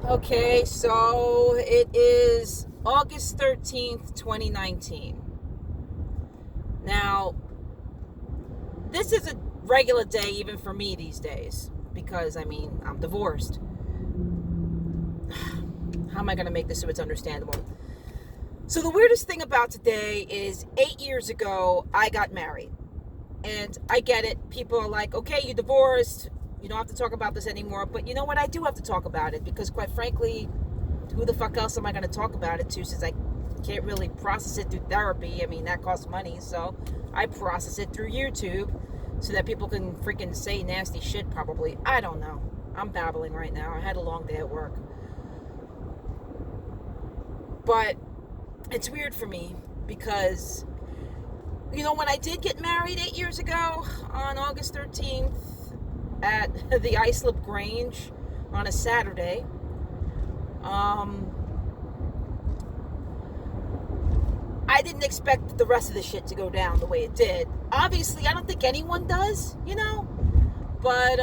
Okay, so it is August 13th, 2019. Now, this is a regular day even for me these days because, I'm divorced. How am I going to make this so it's understandable? So the weirdest thing about today is 8 years ago, I got married. And I get it. People are like, okay, you divorced. You don't have to talk about this anymore. But you know what? I do have to talk about it because, quite frankly, who the fuck else am I going to talk about it to, since I can't really process it through therapy? That costs money. So I process it through YouTube so that people can freaking say nasty shit, probably. I don't know. I'm babbling right now. I had a long day at work. But it's weird for me because, when I did get married 8 years ago on August 13th at the Islip Grange on a Saturday, I didn't expect the rest of the shit to go down the way it did. Obviously, I don't think anyone does, but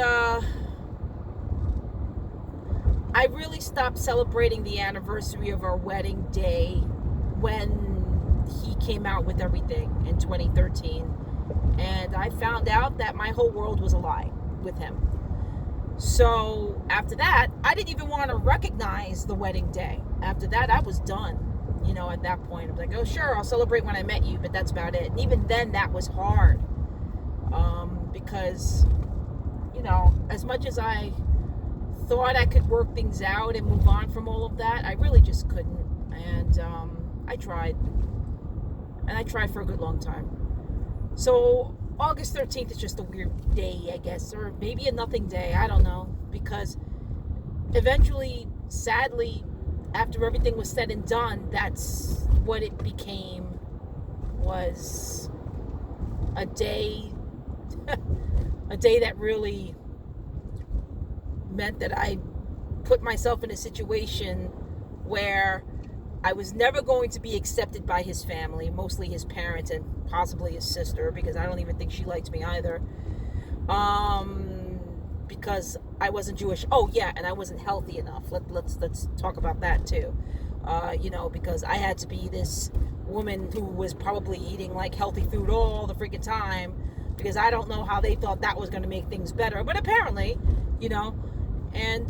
I really stopped celebrating the anniversary of our wedding day when he came out with everything in 2013, and I found out that my whole world was a lie with him. So after that, I didn't even want to recognize the wedding day. After that, I was done. At that point, I'm like, oh sure, I'll celebrate when I met you, but that's about it. And even then, that was hard, because as much as I thought I could work things out and move on from all of that, I really just couldn't. And I tried. And I tried for a good long time. So August 13th is just a weird day, I guess, or maybe a nothing day. I don't know. Because eventually, sadly, after everything was said and done, that's what it became, was a day, a day that really meant that I put myself in a situation where I was never going to be accepted by his family, mostly his parents and possibly his sister, because I don't even think she liked me either. Because I wasn't Jewish. Oh yeah, and I wasn't healthy enough. Let's talk about that too. Because I had to be this woman who was probably eating like healthy food all the freaking time, because I don't know how they thought that was going to make things better, but apparently, and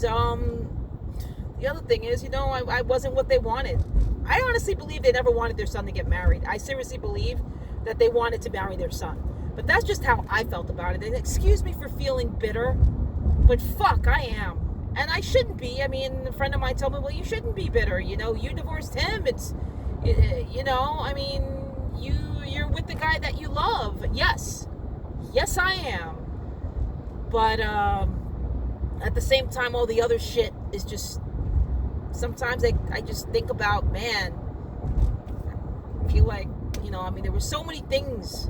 the other thing is, I wasn't what they wanted. I honestly believe they never wanted their son to get married. I seriously believe that they wanted to marry their son. But that's just how I felt about it. And excuse me for feeling bitter, but fuck, I am. And I shouldn't be. A friend of mine told me, well, you shouldn't be bitter. You divorced him. You're with the guy that you love. Yes. Yes, I am. But at the same time, all the other shit is just, sometimes I just think about, man, I feel like, there were so many things,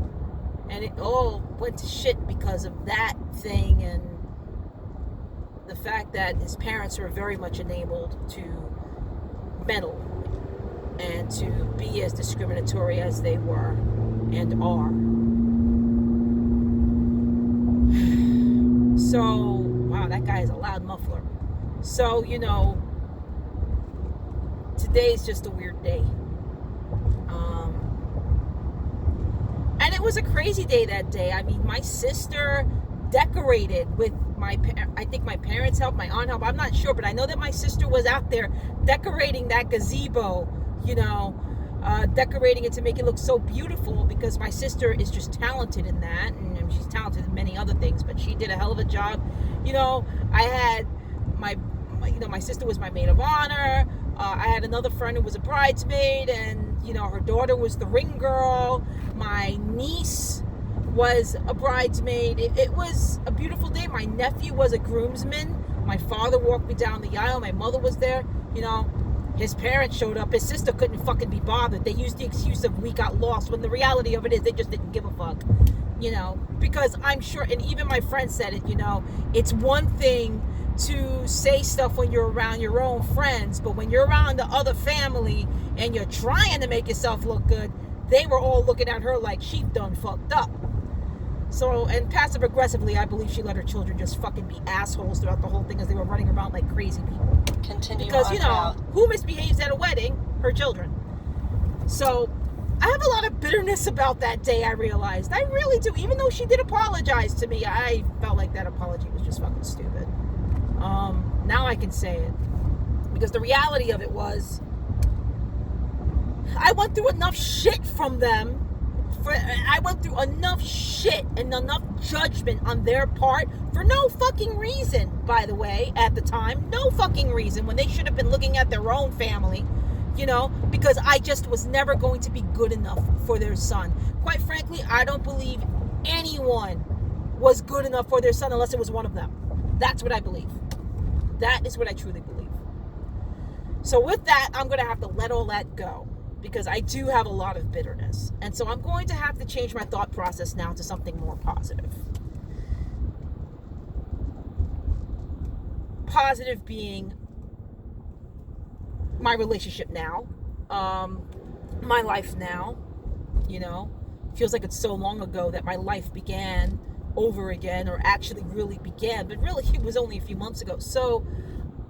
and it all went to shit because of that thing, and the fact that his parents were very much enabled to meddle and to be as discriminatory as they were and are. So, wow, that guy is a loud muffler. So, today's just a weird day. And it was a crazy day that day. My sister decorated with I think my parents helped, my aunt helped, I'm not sure, but I know that my sister was out there decorating that gazebo, decorating it to make it look so beautiful, because my sister is just talented in that, and she's talented in many other things, but she did a hell of a job. I had my sister was my maid of honor. I had another friend who was a bridesmaid, and her daughter was the ring girl. My niece was a bridesmaid. It was a beautiful day. My nephew was a groomsman. My father walked me down the aisle. My mother was there. His parents showed up. His sister couldn't fucking be bothered. They used the excuse of we got lost, when the reality of it is they just didn't give a fuck. Because I'm sure, and even my friend said it, it's one thing to say stuff when you're around your own friends, but when you're around the other family and you're trying to make yourself look good, they were all looking at her like she done fucked up. So, and passive aggressively, I believe she let her children just fucking be assholes throughout the whole thing as they were running around like crazy people. Continue because, on route. who misbehaves at a wedding? Her children. So I have a lot of bitterness about that day, I realized. I really do. Even though she did apologize to me, I felt like that apology was just fucking stupid. Now I can say it. Because the reality of it was, I went through enough shit from them. I went through enough shit and enough judgment on their part for no fucking reason, by the way, at the time. No fucking reason, when they should have been looking at their own family, because I just was never going to be good enough for their son. Quite frankly, I don't believe anyone was good enough for their son unless it was one of them. That's what I believe. That is what I truly believe. So with that, I'm going to have to let all that go, because I do have a lot of bitterness. And so I'm going to have to change my thought process now to something more positive. Positive being my relationship now, my life now, feels like it's so long ago that my life began over again, or actually really began, but really it was only a few months ago. So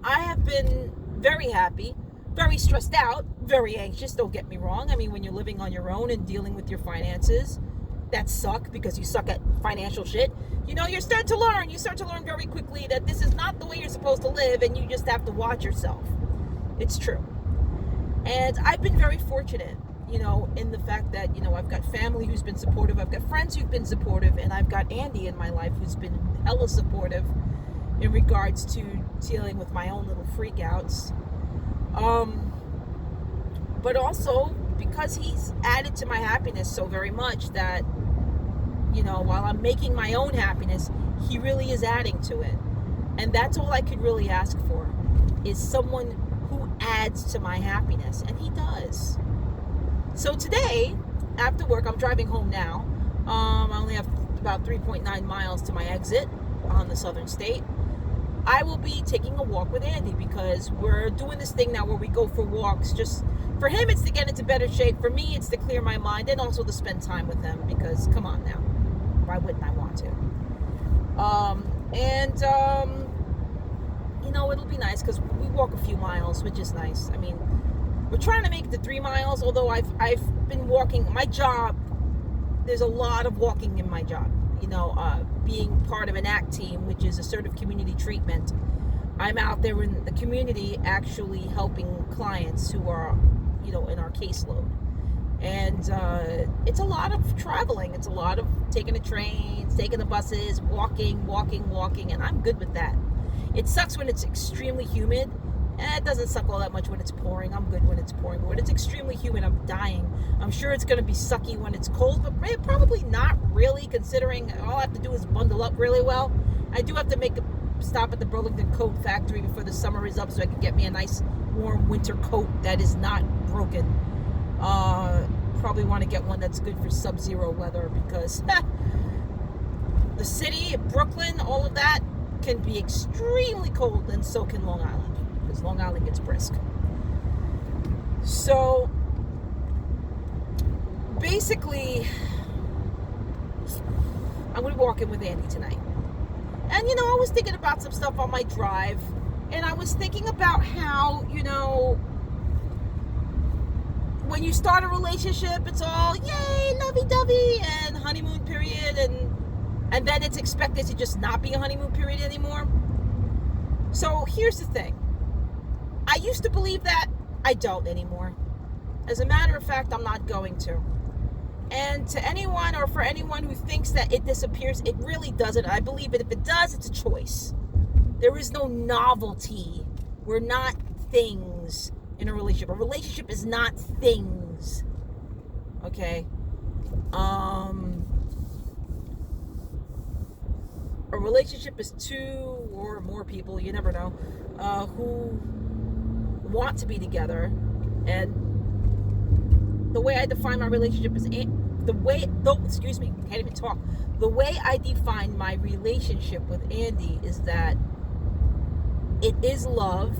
I have been very happy, very stressed out, very anxious, don't get me wrong. I mean, when you're living on your own and dealing with your finances, that suck, because you suck at financial shit. You start to learn very quickly that this is not the way you're supposed to live, and you just have to watch yourself. It's true. And I've been very fortunate, in the fact that, I've got family who's been supportive, I've got friends who've been supportive, and I've got Andy in my life who's been hella supportive in regards to dealing with my own little freakouts. But also because he's added to my happiness so very much that, while I'm making my own happiness, he really is adding to it. And that's all I could really ask for, is someone who adds to my happiness. And he does. So today, after work, I'm driving home now. I only have about 3.9 miles to my exit on the southern state. I will be taking a walk with Andy, because we're doing this thing now where we go for walks. Just for him, it's to get into better shape. For me, it's to clear my mind, and also to spend time with him, because come on now, why wouldn't I want to? It'll be nice, because we walk a few miles, which is nice. I mean, we're trying to make it to 3 miles, although I've been walking. My job, there's a lot of walking in my job. Being part of an ACT team, which is assertive community treatment. I'm out there in the community actually helping clients who are, in our caseload. And it's a lot of traveling. It's a lot of taking the trains, taking the buses, walking, and I'm good with that. It sucks when it's extremely humid. It doesn't suck all that much when it's pouring. I'm good when it's pouring. But when it's extremely humid, I'm dying. I'm sure it's going to be sucky when it's cold, but probably not really, considering all I have to do is bundle up really well. I do have to make a stop at the Burlington Coat Factory before the summer is up, so I can get me a nice warm winter coat that is not broken. Probably want to get one that's good for sub-zero weather, because the city, Brooklyn, all of that can be extremely cold, and so can Long Island, because Long Island gets brisk. So basically, I'm going to be walking with Andy tonight. And, I was thinking about some stuff on my drive, and I was thinking about how, when you start a relationship, it's all, yay, lovey-dovey, and honeymoon period, and then it's expected to just not be a honeymoon period anymore. So here's the thing. I used to believe that. I don't anymore. As a matter of fact, I'm not going to. And to anyone, or for anyone who thinks that it disappears, it really doesn't. I believe that if it does, it's a choice. There is no novelty. We're not things in a relationship. A relationship is not things. Okay? A relationship is two or more people, you never know, who want to be together. And the way I define my relationship is the way I define my relationship with Andy is that it is love.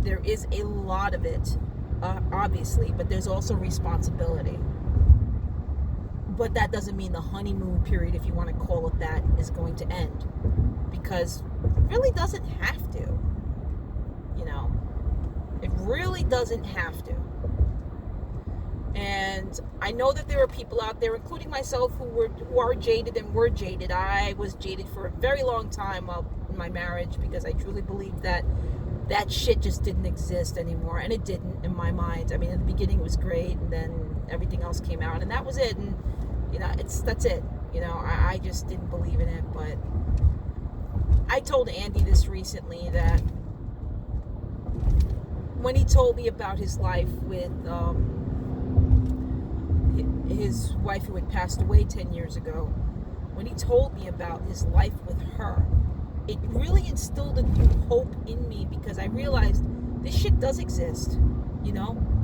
There is a lot of it, obviously, but there's also responsibility. But that doesn't mean the honeymoon period, if you want to call it that, is going to end, because it really doesn't have to. really doesn't have to. And I know that there are people out there, including myself, who are jaded and were jaded. I was jaded for a very long time while in my marriage, because I truly believed that shit just didn't exist anymore, and it didn't in my mind. I mean, in the beginning it was great, and then everything else came out, and that was it. And that's it. I just didn't believe in it. But I told Andy this recently, that when he told me about his life with his wife who had passed away 10 years ago, when he told me about his life with her, it really instilled a new hope in me, because I realized this shit does exist.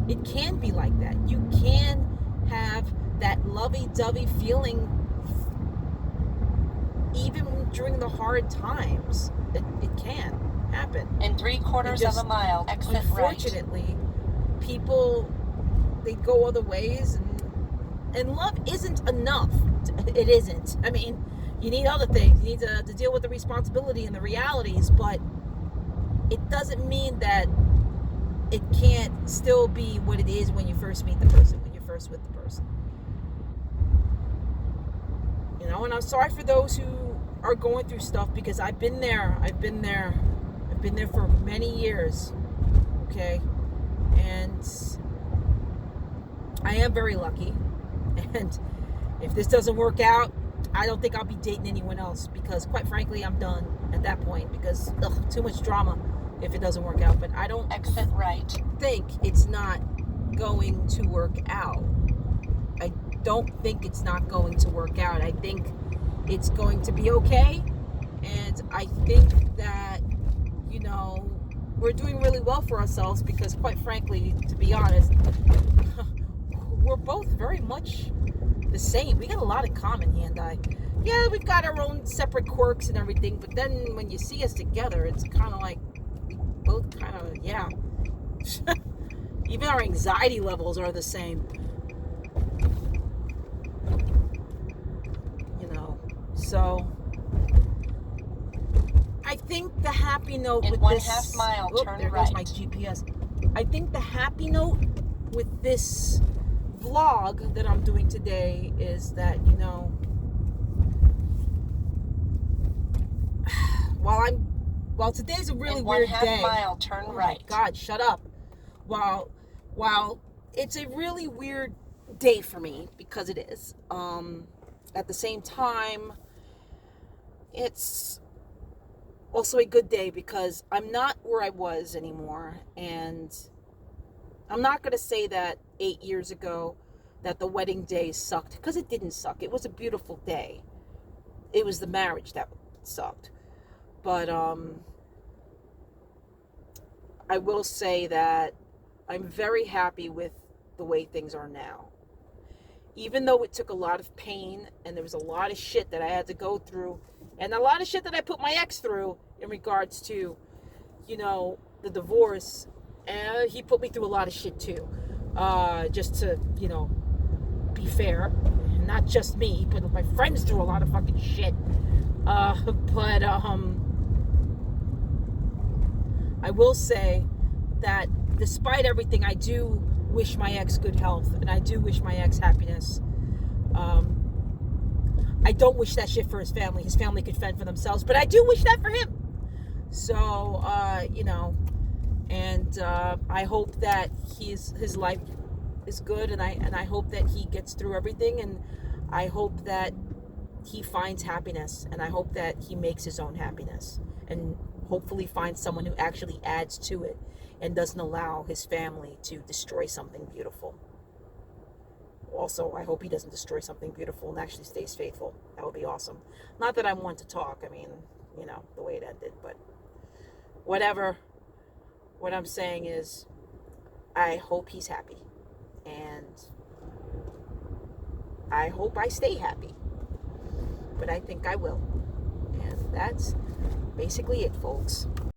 It can be like that. You can have that lovey-dovey feeling even during the hard times. It can happen. In 3/4 of a mile, exit right. Unfortunately, people, they go other ways, and love isn't enough. It isn't. I mean, you need other things. You need to deal with the responsibility and the realities, but it doesn't mean that it can't still be what it is when you first meet the person, when you're first with the person. And I'm sorry for those who are going through stuff, because I've been there. I've been there for many years. Okay? And I am very lucky. And if this doesn't work out, I don't think I'll be dating anyone else, because quite frankly, I'm done at that point, because too much drama if it doesn't work out. But I don't exit right. think it's not going to work out. I don't think it's not going to work out. I think it's going to be okay. And I think that, we're doing really well for ourselves, because quite frankly, to be honest, we're both very much the same. We got a lot in common, he and I. Yeah, we've got our own separate quirks and everything, but then when you see us together, it's kind of like we both kind of, yeah. Even our anxiety levels are the same. So I think the happy note in with one this... half mile, turn there right. goes my GPS. I think the happy note with this vlog that I'm doing today is that, while today's a really weird day... In 1/2 mile, turn right. My God, shut up. While it's a really weird day for me, because it is, at the same time, it's also a good day, because I'm not where I was anymore. And I'm not going to say that 8 years ago that the wedding day sucked, because it didn't suck. It was a beautiful day. It was the marriage that sucked. But I will say that I'm very happy with the way things are now. Even though it took a lot of pain, and there was a lot of shit that I had to go through, and a lot of shit that I put my ex through in regards to, the divorce. And he put me through a lot of shit too. Just to, be fair. Not just me. He put my friends through a lot of fucking shit. But I will say that despite everything, I do wish my ex good health, and I do wish my ex happiness. I don't wish that shit for his family. His family could fend for themselves, but I do wish that for him. So, and I hope that his life is good, and I hope that he gets through everything, and I hope that he finds happiness, and I hope that he makes his own happiness, and hopefully finds someone who actually adds to it and doesn't allow his family to destroy something beautiful. Also, I hope he doesn't destroy something beautiful and actually stays faithful. That would be awesome. Not that I'm one to talk. I mean, the way it ended, but whatever. What I'm saying is, I hope he's happy. And I hope I stay happy. But I think I will. And that's basically it, folks.